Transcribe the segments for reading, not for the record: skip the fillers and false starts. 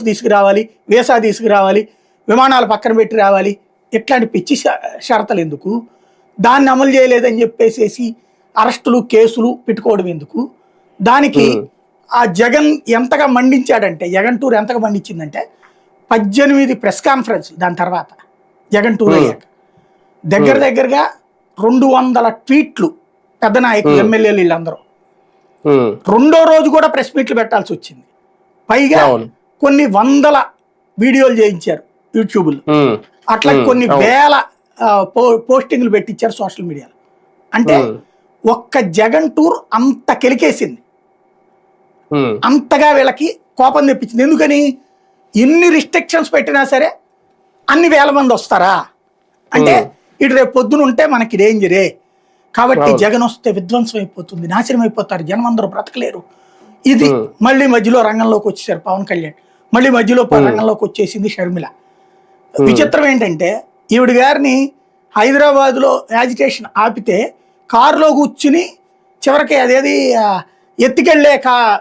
తీసుకురావాలి, వీసా తీసుకురావాలి, విమానాలు పక్కన పెట్టి రావాలి, ఇట్లాంటి పిచ్చి షరతులు ఎందుకు? దాన్ని అమలు చేయలేదని చెప్పేసి అరెస్టులు కేసులు పెట్టుకోవడం ఎందుకు? దానికి ఆ జగన్ ఎంతగా మండించాడంటే, జగన్ టూర్ ఎంతగా మండించిందంటే 18 ప్రెస్ కాన్ఫరెన్స్ దాని తర్వాత జగన్ టూర్ అయ్యాక దగ్గరగా 200 ట్వీట్లు పెద్ద నాయకులు ఎమ్మెల్యేలు వీళ్ళందరూ రెండో రోజు కూడా ప్రెస్ మీట్లు పెట్టాల్సి వచ్చింది. పైగా కొన్ని వందల వీడియోలు చేయించారు యూట్యూబ్లో, అట్లా కొన్ని వేల పోస్టింగ్లు పెట్టించారు సోషల్ మీడియాలో. అంటే ఒక్క జగన్ టూర్ అంత కెలికేసింది, అంతగా వీళ్ళకి కోపం తెప్పించింది. ఎందుకని ఎన్ని రిస్ట్రిక్షన్స్ పెట్టినా సరే అన్ని వేల మంది వస్తారా అంటే ఇటు రేపు పొద్దున ఉంటే మనకి డేంజరే, కాబట్టి జగన్ వస్తే విధ్వంసం అయిపోతుంది, నాశనం అయిపోతారు, జనం అందరూ బ్రతకలేరు. ఇది మళ్ళీ మధ్యలో రంగంలోకి వచ్చేసారు పవన్ కళ్యాణ్, మళ్ళీ మధ్యలో రంగంలోకి వచ్చేసింది షర్మిల. విచిత్రం ఏంటంటే ఈవిడ గారిని హైదరాబాద్లో యాజిటేషన్ ఆపితే కారులో కూర్చుని చివరికి అదేది ఎత్తుకెళ్లే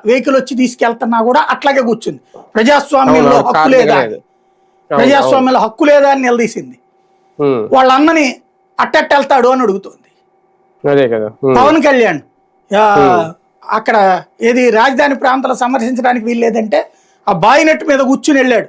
వెహికల్ వచ్చి తీసుకెళ్తున్నా కూడా అట్లాగే కూర్చుంది. ప్రజాస్వామ్యంలో హక్కు లేదా, ప్రజాస్వామ్యంలో హక్కు లేదా అని నిలదీసింది. వాళ్ళ అన్నని అట్టెళ్తాడు అని అడుగుతోంది. పవన్ కళ్యాణ్ అక్కడ ఏది రాజధాని ప్రాంతాలు సందర్శించడానికి వీల్లేదంటే ఆ బాయినెట్ మీద కూర్చుని వెళ్ళాడు.